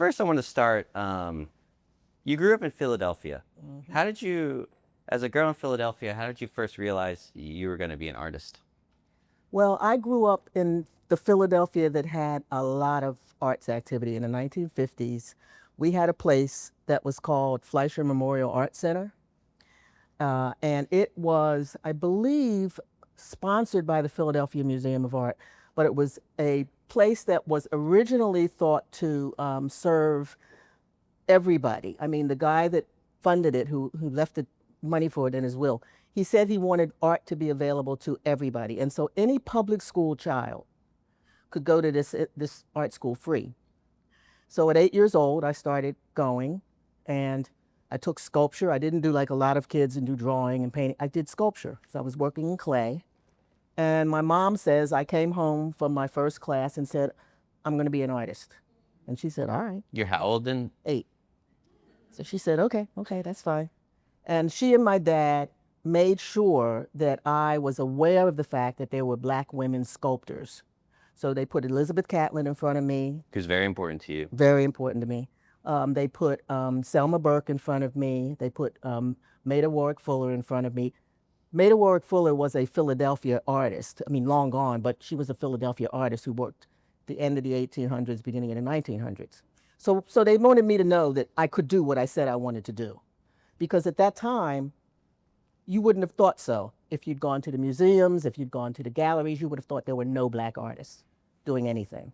first I want to start, you grew up in Philadelphia. Mm-hmm. How did you, as a girl in Philadelphia, how did you first realize you were going to be an artist? Well, I grew up in the Philadelphia that had a lot of arts activity. In the 1950s, we had a place that was called Fleischer Memorial Art Center. And it was, I believe, sponsored by the Philadelphia Museum of Art, but it was a place that was originally thought to serve everybody. I mean, the guy that funded it, who left the money for it in his will, he said he wanted art to be available to everybody. And so any public school child could go to this art school free. So at 8 years old, I started going, and I took sculpture. I didn't do like a lot of kids and do drawing and painting. I did sculpture. So I was working in clay. And my mom says I came home from my first class and said, I'm going to be an artist. And she said, all right. You're how old then? 8. So she said, okay, that's fine. And she and my dad made sure that I was aware of the fact that there were Black women sculptors. So they put Elizabeth Catlett in front of me. Who's very important to you. Very important to me. They put Selma Burke in front of me. They put Maida Warwick Fuller in front of me. Maida Warwick Fuller was a Philadelphia artist. I mean, long gone, but she was a Philadelphia artist who worked at the end of the 1800s, beginning of the 1900s. So they wanted me to know that I could do what I said I wanted to do. Because at that time, you wouldn't have thought so. If you'd gone to the museums, if you'd gone to the galleries, you would have thought there were no Black artists doing anything.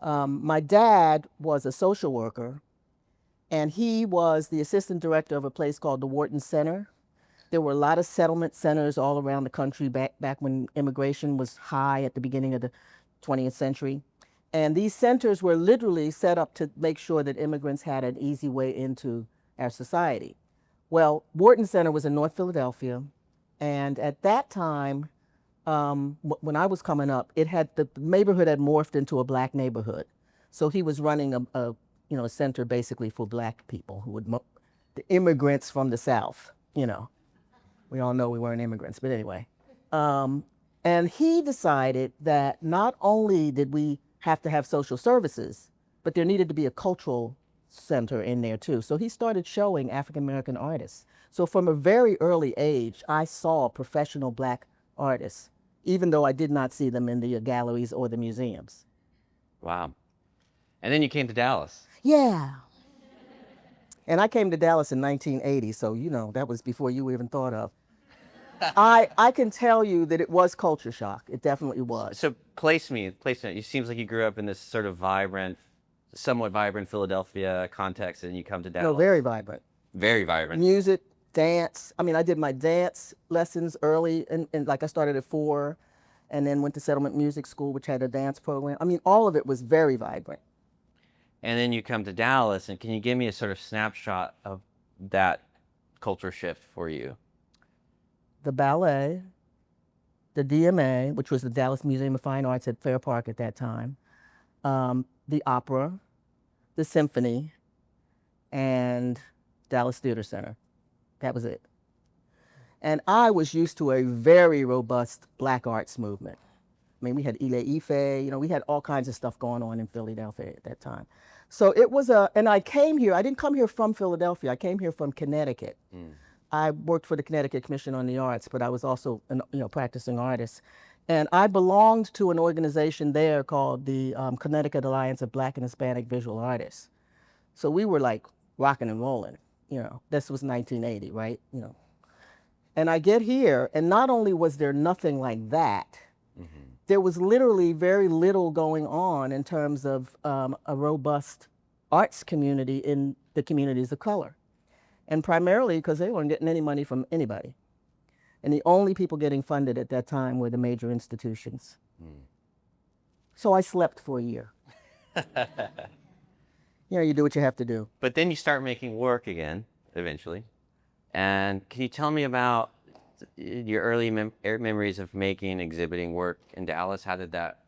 My dad was a social worker, and he was the assistant director of a place called the Wharton Center. There were a lot of settlement centers all around the country back when immigration was high at the beginning of the 20th century. And these centers were literally set up to make sure that immigrants had an easy way into our society. Well, Wharton Center was in North Philadelphia, and at that time, when I was coming up, the neighborhood had morphed into a Black neighborhood. So he was running a center basically for Black people the immigrants from the South. We all know we weren't immigrants, but anyway. And he decided that not only did we have to have social services, but there needed to be a cultural center in there too. So he started showing African American artists. So from a very early age, I saw professional Black artists, even though I did not see them in the galleries or the museums. Wow. And then you came to Dallas. Yeah. And I came to Dallas in 1980, so that was before you even thought of. I can tell you that it was culture shock. It definitely was. So place me. It seems like you grew up in this sort of somewhat vibrant Philadelphia context, and you come to Dallas. No, very vibrant. Very vibrant. Music, dance. I mean, I did my dance lessons early, and like I started at 4, and then went to Settlement Music School, which had a dance program. I mean, all of it was very vibrant. And then you come to Dallas, and can you give me a sort of snapshot of that culture shift for you? The ballet, the DMA, which was the Dallas Museum of Fine Arts at Fair Park at that time, the opera, the symphony, and Dallas Theater Center. That was it. And I was used to a very robust Black arts movement. I mean, we had Ile Ife, we had all kinds of stuff going on in Philadelphia at that time. So it was and I came here, I didn't come here from Philadelphia, I came here from Connecticut. I worked for the Connecticut Commission on the Arts, but I was also a practicing artist. And I belonged to an organization there called the Connecticut Alliance of Black and Hispanic Visual Artists. So we were like rocking and rolling, This was 1980, right? And I get here, and not only was there nothing like that, there was literally very little going on in terms of a robust arts community in the communities of color. And primarily because they weren't getting any money from anybody. And the only people getting funded at that time were the major institutions. So I slept for a year. You do what you have to do. But then you start making work again, eventually. And can you tell me about your early memories of making, exhibiting work in Dallas? How did that?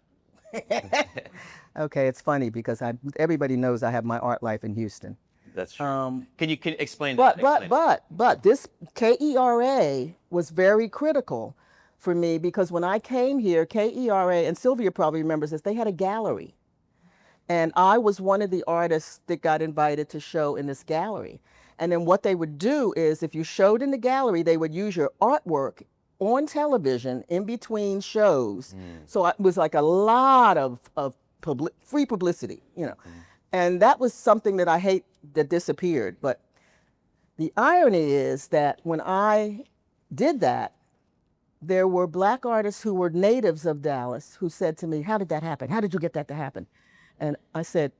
Okay, it's funny because everybody knows I have my art life in Houston. That's true. Can you explain but, that? But this KERA was very critical for me because when I came here, KERA, and Sylvia probably remembers this, they had a gallery. And I was one of the artists that got invited to show in this gallery. And then what they would do is if you showed in the gallery, they would use your artwork on television in between shows. So it was like a lot of free publicity, you know. And that was something that I hate that disappeared. But the irony is that when I did that, there were Black artists who were natives of Dallas who said to me, how did that happen? How did you get that to happen? And I said,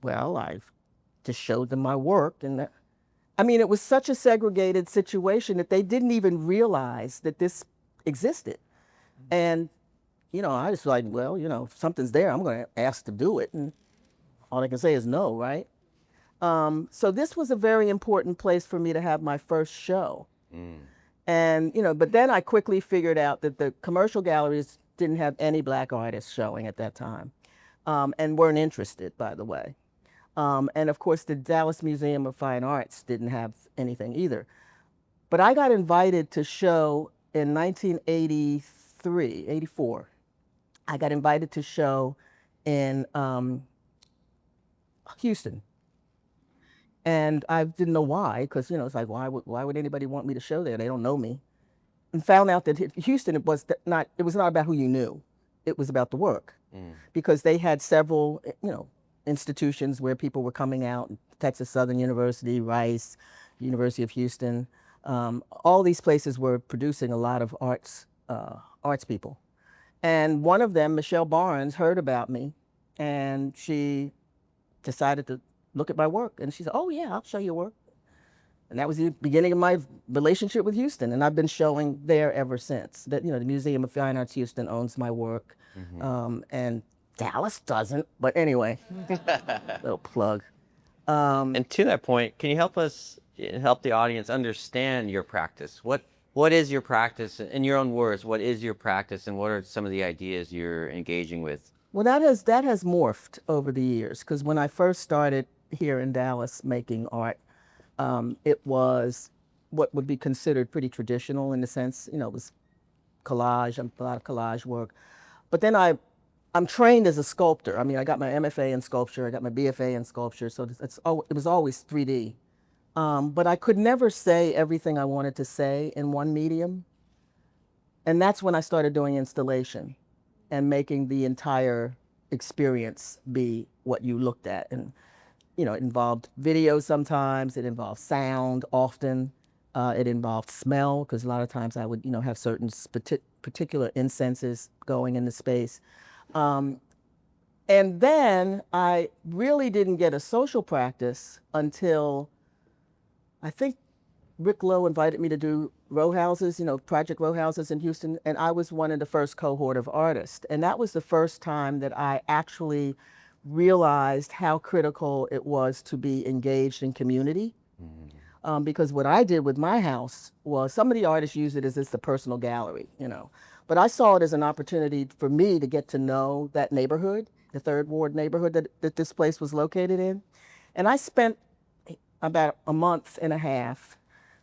well, I just showed them my work. And I mean, it was such a segregated situation that they didn't even realize that this existed. And, you know, I was like, well, you know, if something's there, I'm going to ask to do it. And all I can say is no, right? So this was a very important place for me to have my first show. And, you know, but then I quickly figured out that the commercial galleries didn't have any Black artists showing at that time, and weren't interested, by the way. And of course, the Dallas Museum of Fine Arts didn't have anything either. But I got invited to show in 1983, 84. I got invited to show in Houston. And I didn't know why, because, you know, it's like, why would anybody want me to show there? They don't know me. And found out that Houston, it was not about who you knew. It was about the work. Because they had several, you know, institutions where people were coming out, Texas Southern University, Rice, University of Houston. All these places were producing a lot of arts people. And one of them, Michelle Barnes, heard about me, and she decided to look at my work. And she said, oh yeah, I'll show you work. And that was the beginning of my relationship with Houston. And I've been showing there ever since. That, you know, the Museum of Fine Arts Houston owns my work. And Dallas doesn't, but anyway, little plug. And to that point, can you help the audience understand your practice? What is your practice? In your own words, what is your practice, and what are some of the ideas you're engaging with? Well, that has morphed over the years, because when I first started here in Dallas making art, it was what would be considered pretty traditional in the sense, you know, it was collage, a lot of collage work. But then I'm trained as a sculptor. I mean, I got my MFA in sculpture, I got my BFA in sculpture, so it was always 3D. But I could never say everything I wanted to say in one medium. And that's when I started doing installation and making the entire experience be what you looked at. And, you know, it involved video sometimes, it involved sound often, it involved smell, because a lot of times I would, you know, have certain particular incenses going in the space. And then I really didn't get a social practice until I think Rick Lowe invited me to do row houses, you know, Project Row Houses in Houston, and I was one of the first cohort of artists. And that was the first time that I actually realized how critical it was to be engaged in community. Because what I did with my house was, some of the artists use it as the personal gallery, you know. But I saw it as an opportunity for me to get to know that neighborhood, the Third Ward neighborhood that this place was located in. And I spent about a month and a half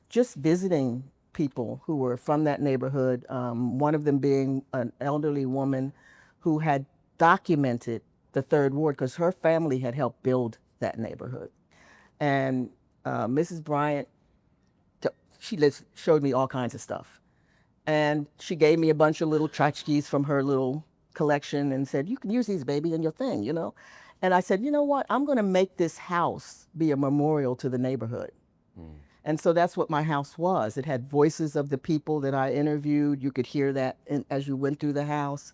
just visiting people who were from that neighborhood, one of them being an elderly woman who had documented the Third Ward because her family had helped build that neighborhood. And Mrs. Bryant, showed me all kinds of stuff. And she gave me a bunch of little tchotchkes from her little collection and said, you can use these, baby, in your thing, you know? And I said, you know what? I'm going to make this house be a memorial to the neighborhood. And so that's what my house was. It had voices of the people that I interviewed. You could hear that as you went through the house.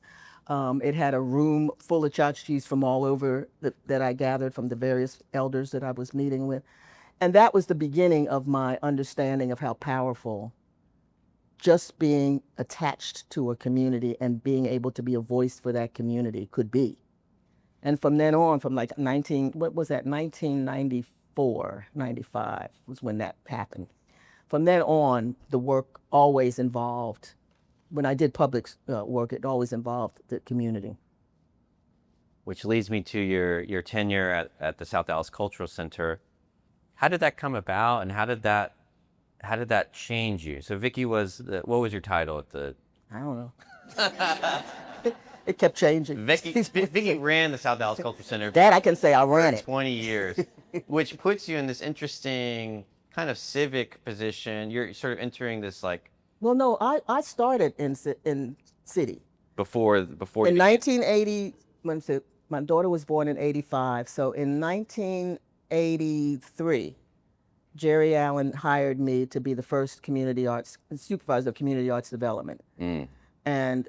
It had a room full of tchotchkes from all over that I gathered from the various elders that I was meeting with. And that was the beginning of my understanding of how powerful just being attached to a community and being able to be a voice for that community could be. And from then on, from like 1994, 95 was when that happened. From then on, the work always involved, when I did public work, it always involved the community. Which leads me to your tenure at the South Dallas Cultural Center. How did that come about, and how did that change you? So Vicki what was your title at the? I don't know. It kept changing. Vicki ran the South Dallas Cultural Center That I can say I ran for it. 20 years, which puts you in this interesting kind of civic position. You're sort of entering this like Well, no, I started in city. before In you 1980, my daughter was born in 85. So in 1983, Jerry Allen hired me to be the first community arts supervisor of community arts development. And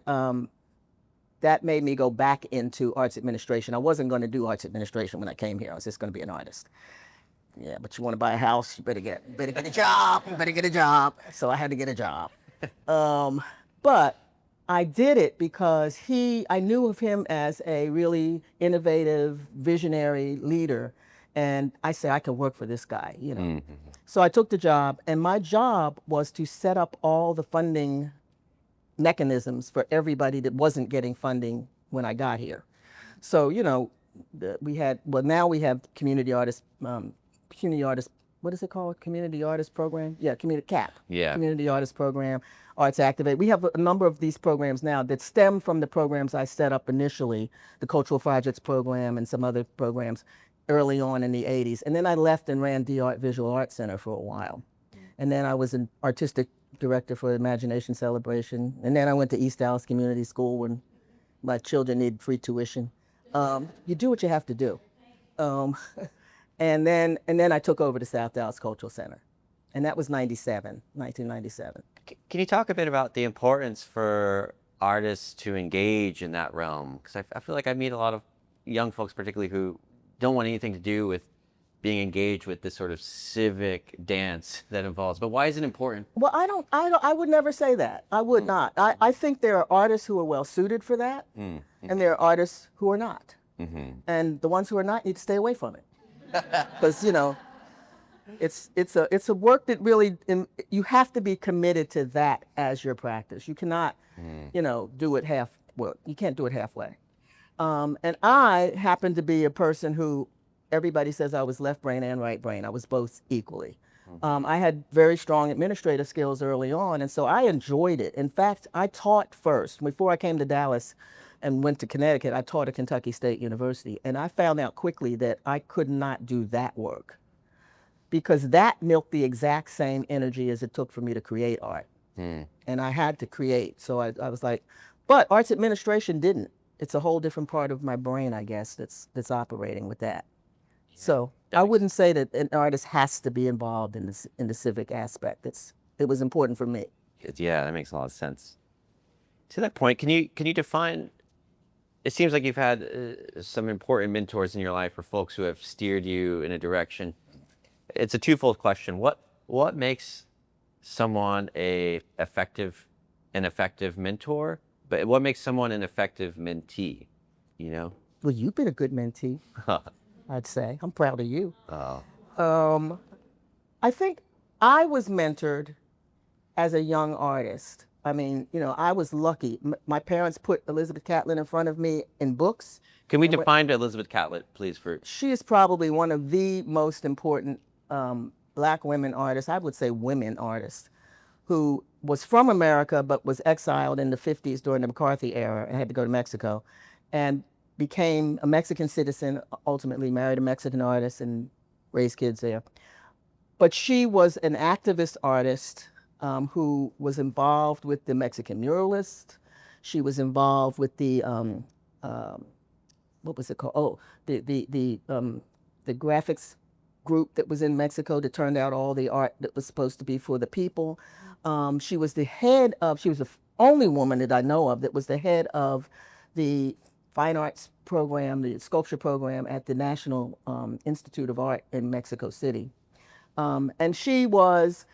that made me go back into arts administration. I wasn't going to do arts administration when I came here. I was just going to be an artist. Yeah, but you want to buy a house, you better get a job. You better get a job. So I had to get a job. But I did it because I knew of him as a really innovative, visionary leader. And I said, I could work for this guy, you know. So I took the job, and my job was to set up all the funding mechanisms for everybody that wasn't getting funding when I got here. So, you know, now we have community artists, what is it called? Community Artist Program? Yeah, Community CAP. Yeah. Community Artist Program, Arts Activate. We have a number of these programs now that stem from the programs I set up initially, the Cultural Projects Program and some other programs early on in the 80s. And then I left and ran the Art Visual Arts Center for a while. And then I was an artistic director for Imagination Celebration. And then I went to East Dallas Community School when my children needed free tuition. You do what you have to do. And then I took over the South Dallas Cultural Center. And that was 1997. Can you talk a bit about the importance for artists to engage in that realm? Because I feel like I meet a lot of young folks, particularly who don't want anything to do with being engaged with this sort of civic dance that involves. But why is it important? Well, I would never say that. I would not. I think there are artists who are well suited for that, and there are artists who are not. And the ones who are not need to stay away from it. Because, you know, it's a work that really, you have to be committed to that as your practice. You cannot, you know, do it you can't do it halfway. And I happen to be a person who, everybody says I was left brain and right brain. I was both equally. I had very strong administrative skills early on, and so I enjoyed it. In fact, I taught first. Before I came to Dallas and went to Connecticut, I taught at Kentucky State University, and I found out quickly that I could not do that work because that milked the exact same energy as it took for me to create art. And I had to create, so I was like, but arts administration didn't. It's a whole different part of my brain, I guess, that's operating with that. So I wouldn't say that an artist has to be involved in the civic aspect. It was important for me. Yeah, that makes a lot of sense. To that point, can you define? It seems like you've had some important mentors in your life, or folks who have steered you in a direction. It's a twofold question. What makes someone an effective mentor? But what makes someone an effective mentee? You know. Well, you've been a good mentee. I'd say. I'm proud of you. Oh. I think I was mentored as a young artist. I mean, you know, I was lucky. My parents put Elizabeth Catlett in front of me in books. Can we define Elizabeth Catlett, please? She is probably one of the most important Black women artists, I would say women artists, who was from America but was exiled in the 50s during the McCarthy era and had to go to Mexico. And became a Mexican citizen, ultimately married a Mexican artist and raised kids there. But she was an activist artist who was involved with the Mexican muralists. She was involved with the, what was it called? Oh, the graphics group that was in Mexico that turned out all the art that was supposed to be for the people. She was the only woman that I know of that was the head of the fine arts program, the sculpture program at the National Institute of Art in Mexico City. And she was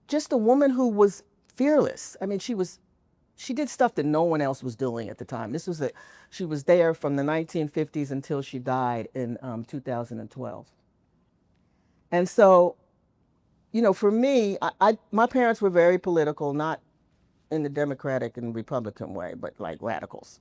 just a woman who was fearless. I mean, she did stuff that no one else was doing at the time. She was there from the 1950s until she died in 2012. And so, you know, for me, my parents were very political, not in the Democratic and Republican way, but like radicals.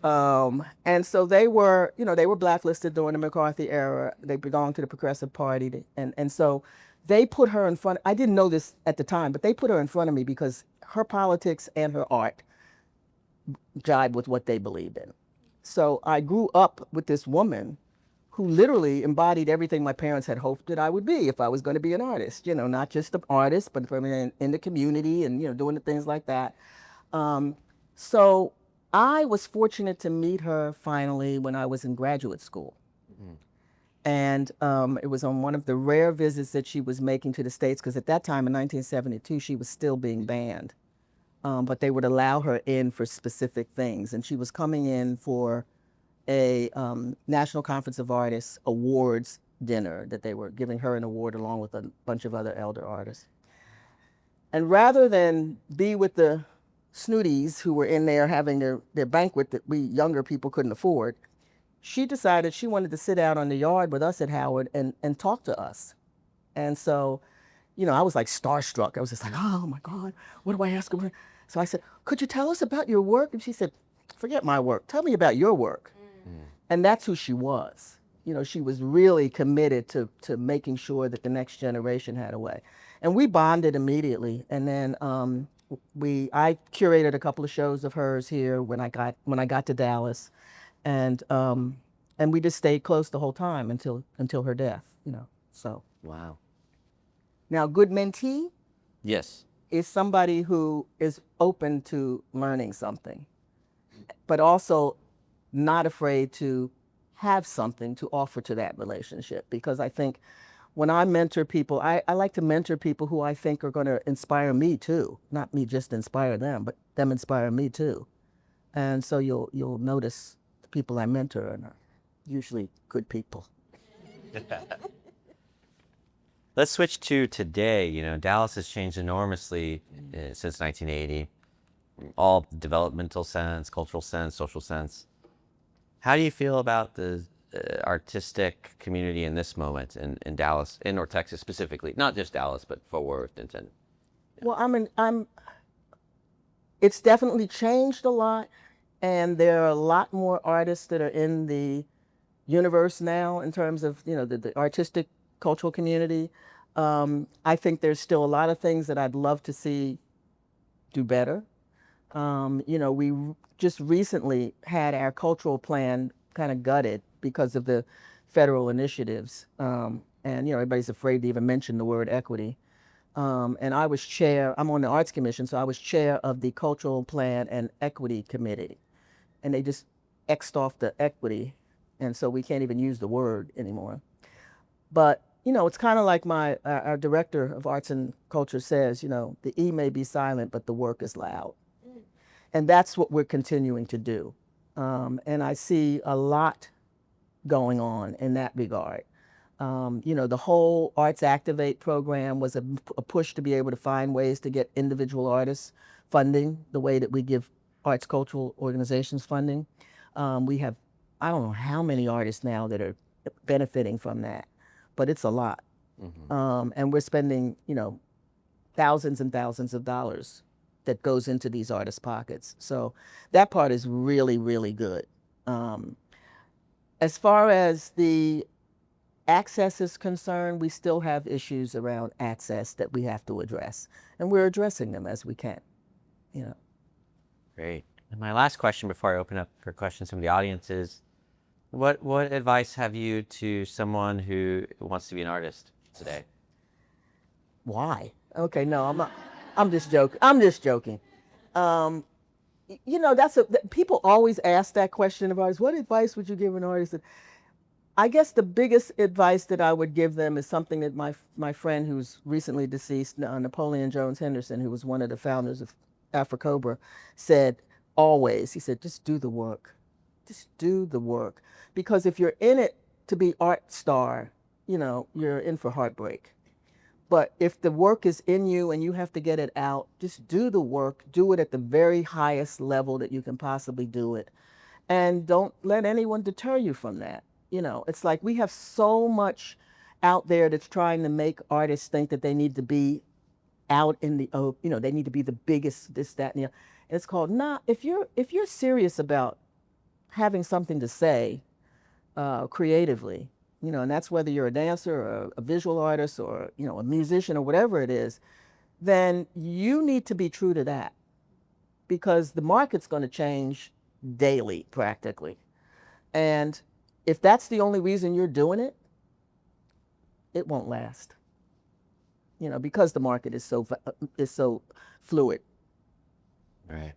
And so they were blacklisted during the McCarthy era. They belonged to the Progressive Party. And so they put her in front. I didn't know this at the time, but they put her in front of me because her politics and her art jibe with what they believed in. So I grew up with this woman who literally embodied everything my parents had hoped that I would be if I was going to be an artist. You know, not just an artist, but in the community and, you know, doing the things like that. Um, so I was fortunate to meet her finally when I was in graduate school. And it was on one of the rare visits that she was making to the States, because at that time in 1972, she was still being banned. But they would allow her in for specific things. And she was coming in for a National Conference of Artists awards dinner that they were giving her an award along with a bunch of other elder artists. And rather than be with the snooties who were in there having their banquet that we younger people couldn't afford, she decided she wanted to sit out on the yard with us at Howard and talk to us. And so, you know, I was like starstruck. I was just like, oh my God, what do I ask her? So I said, could you tell us about your work? And she said, forget my work. Tell me about your work. And that's who she was. You know, she was really committed to making sure that the next generation had a way. And we bonded immediately. And then I curated a couple of shows of hers here when I got to Dallas. And we just stayed close the whole time until her death, you know. So Wow. now, good mentee Yes. is somebody who is open to learning something, but also not afraid to have something to offer to that relationship. Because I think when I mentor people, I like to mentor people who I think are going to inspire me too. Not me just inspire them, but them inspire me too. And so you'll notice the people I mentor are usually good people. Let's switch to today. You know, Dallas has changed enormously since 1980. All developmental sense, cultural sense, social sense. How do you feel about the artistic community in this moment in Dallas, in North Texas specifically? Not just Dallas, but Fort Worth and Well, it's definitely changed a lot, and there are a lot more artists that are in the universe now in terms of, you know, the artistic cultural community. I think there's still a lot of things that I'd love to see do better. You know, we just recently had our cultural plan kind of gutted because of the federal initiatives. And, you know, everybody's afraid to even mention the word equity. And I was chair, I'm on the Arts Commission, so I was chair of the Cultural Plan and Equity Committee. And they just X'd off the equity, and so we can't even use the word anymore. But, you know, it's kind of like our director of arts and culture says, you know, the E may be silent, but the work is loud. And that's what we're continuing to do. And I see a lot going on in that regard. You know, the whole Arts Activate program was a push to be able to find ways to get individual artists funding the way that we give arts cultural organizations funding. We have, I don't know how many artists now that are benefiting from that, but it's a lot. And we're spending, you know, thousands and thousands of dollars that goes into these artists' pockets. So that part is really, really good. As far as the access is concerned, we still have issues around access that we have to address, and we're addressing them as we can, you know. Great. And my last question before I open up for questions from the audience is, what advice have you to someone who wants to be an artist today? Why? Okay, no, I'm not. I'm just joking. I'm just joking. You know, people always ask that question of artists. What advice would you give an artist? I guess the biggest advice that I would give them is something that my friend who's recently deceased, Napoleon Jones Henderson, who was one of the founders of AfriCobra, said always. He said, just do the work. Just do the work. Because if you're in it to be art star, you know, you're in for heartbreak. But if the work is in you and you have to get it out, just do the work. Do it at the very highest level that you can possibly do it. And don't let anyone deter you from that. You know, it's like we have so much out there that's trying to make artists think that they need to be out in the open, you know, they need to be the biggest, this, that, and the other. And it's called, nah, if you're serious about having something to say creatively, you know, and that's whether you're a dancer or a visual artist or, you know, a musician or whatever it is, then you need to be true to that. because the market's going to change daily practically. And if that's the only reason you're doing it, it won't last. You know, because the market is so fluid. Right.